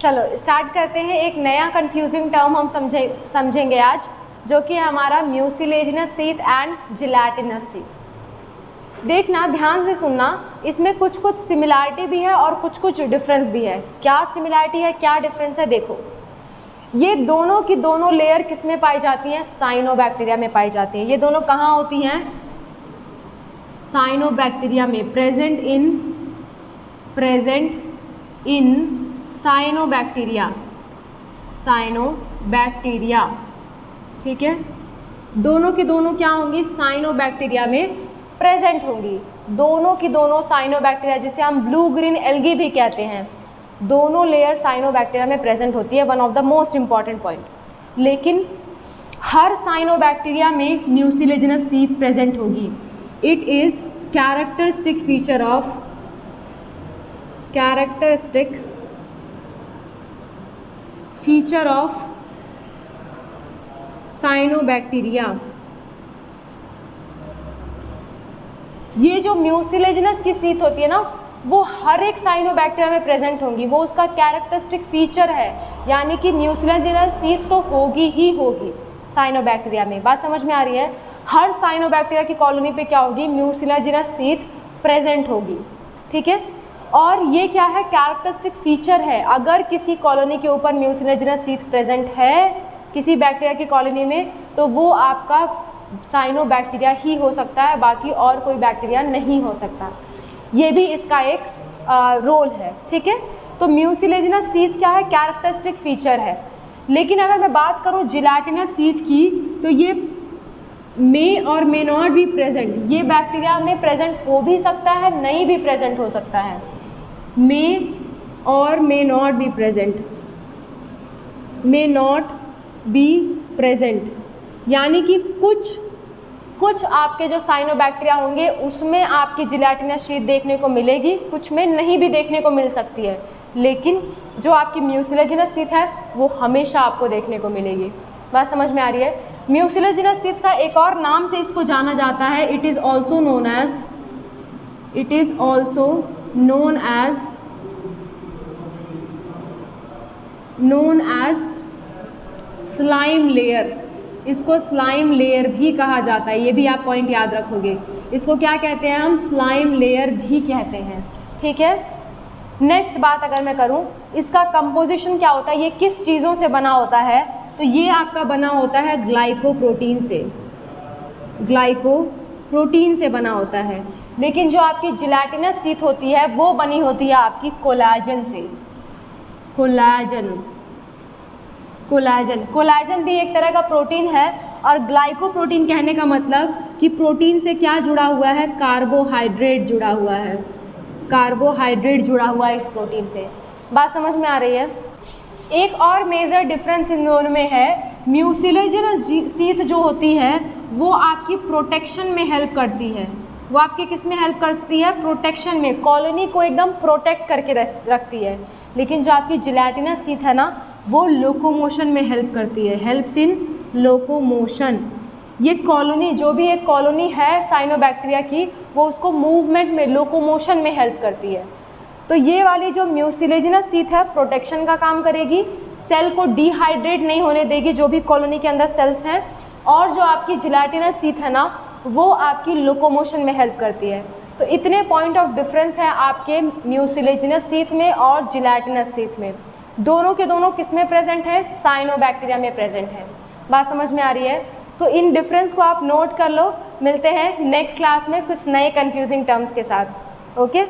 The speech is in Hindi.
चलो स्टार्ट करते हैं। एक नया कंफ्यूजिंग टर्म हम समझेंगे आज, जो कि हमारा mucilaginous sheath and gelatinous sheath. देखना, ध्यान से सुनना, इसमें कुछ कुछ सिमिलैरिटी भी है और कुछ कुछ डिफरेंस भी है। क्या सिमिलैरिटी है, क्या डिफरेंस है, देखो। ये दोनों की दोनों लेयर किस में पाई जाती हैं? साइनोबैक्टीरिया में पाई जाती हैं। ये दोनों कहाँ होती हैं? साइनोबैक्टीरिया में, प्रेजेंट इन साइनोबैक्टीरिया, ठीक है। दोनों की दोनों क्या होंगी? साइनोबैक्टीरिया में प्रेजेंट होंगी। दोनों की दोनों साइनोबैक्टीरिया, जिसे हम ब्लू ग्रीन एल्गी भी कहते हैं, दोनों लेयर साइनोबैक्टीरिया में प्रेजेंट होती है। One of the most important point. लेकिन हर साइनोबैक्टीरिया में म्यूसिलेजिनस शीथ प्रेजेंट होगी। It is characteristic feature of cyanobacteria. ये जो म्यूसिलेजिनस की शीथ होती है ना, वो हर एक साइनोबैक्टीरिया में प्रेजेंट होंगी। वो उसका कैरेक्टरिस्टिक फीचर है, यानी कि म्यूसिलेजिनस शीथ तो होगी ही होगी साइनोबैक्टीरिया में। बात समझ में आ रही है? हर साइनोबैक्टीरिया की कॉलोनी पे क्या होगी? म्यूसिलेजिनस शीथ प्रेजेंट होगी, ठीक है। और ये क्या है? कैरेक्टरिस्टिक फीचर है। अगर किसी कॉलोनी के ऊपर म्यूसिलेजिनस शीथ प्रेजेंट है किसी बैक्टीरिया की कॉलोनी में, तो वो आपका साइनोबैक्टीरिया ही हो सकता है, बाकी और कोई बैक्टीरिया नहीं हो सकता। ये भी इसका एक रोल है, ठीक है। तो म्यूसिलेजिनस शीथ क्या है? कैरेक्टरिस्टिक फीचर है। लेकिन अगर मैं बात करूँ जिलेटिनस शीथ की, तो ये मे और मे नॉट बी प्रेजेंट। ये बैक्टीरिया में प्रेजेंट हो भी सकता है, नहीं भी प्रेजेंट हो सकता है। मे और may not be present, may not be present, यानी कि कुछ आपके जो साइनोबैक्टीरिया होंगे उसमें आपकी जिलेटिनस शीथ देखने को मिलेगी, कुछ में नहीं भी देखने को मिल सकती है। लेकिन जो आपकी म्यूसिलेजिनस शीथ है वो हमेशा आपको देखने को मिलेगी। बात समझ में आ रही है? म्यूसिलेजिनस शीथ का एक और नाम से इसको जाना जाता है। It is also known as slime layer. इसको स्लाइम लेयर भी कहा जाता है। ये भी आप पॉइंट याद रखोगे। इसको क्या कहते हैं? हम स्लाइम लेयर भी कहते हैं, ठीक है। नेक्स्ट बात अगर मैं करूं, इसका कंपोजिशन क्या होता है, ये किस चीज़ों से बना होता है? तो ये आपका बना होता है ग्लाइकोप्रोटीन से बना होता है। लेकिन जो आपकी जिलेटिनस शीथ होती है वो बनी होती है आपकी कोलाजन से। कोलाजन भी एक तरह का प्रोटीन है। और ग्लाइकोप्रोटीन कहने का मतलब कि प्रोटीन से क्या जुड़ा हुआ है? कार्बोहाइड्रेट जुड़ा हुआ है इस प्रोटीन से। बात समझ में आ रही है? एक और मेजर डिफरेंस इन दोनों में है, म्यूसिलेजिनस शीथ जो होती है वो आपकी प्रोटेक्शन में हेल्प करती है। वो आपकी किस में हेल्प करती है? प्रोटेक्शन में। कॉलोनी को एकदम प्रोटेक्ट करके रखती है। लेकिन जो आपकी जिलेटिनस शीथ है ना, वो लोकोमोशन में हेल्प करती है। Helps in locomotion. ये कॉलोनी, जो भी एक कॉलोनी है साइनोबैक्टीरिया की, वो उसको मूवमेंट में, लोकोमोशन में हेल्प करती है। तो ये वाली जो म्यूसिलेजिनस शीथ है प्रोटेक्शन का काम करेगी, सेल को डिहाइड्रेट नहीं होने देगी जो भी कॉलोनी के अंदर सेल्स हैं। और जो आपकी जिलेटिनस शीथ है ना, वो आपकी लोकोमोशन में हेल्प करती है। तो इतने पॉइंट ऑफ डिफरेंस है आपके म्यूसिलेजिनस शीथ में और जिलेटिनस शीथ में। दोनों के दोनों किस में प्रेजेंट है? साइनोबैक्टीरिया में प्रेजेंट है। बात समझ में आ रही है? तो इन डिफरेंस को आप नोट कर लो। मिलते हैं नेक्स्ट क्लास में कुछ नए कंफ्यूजिंग टर्म्स के साथ। ओके।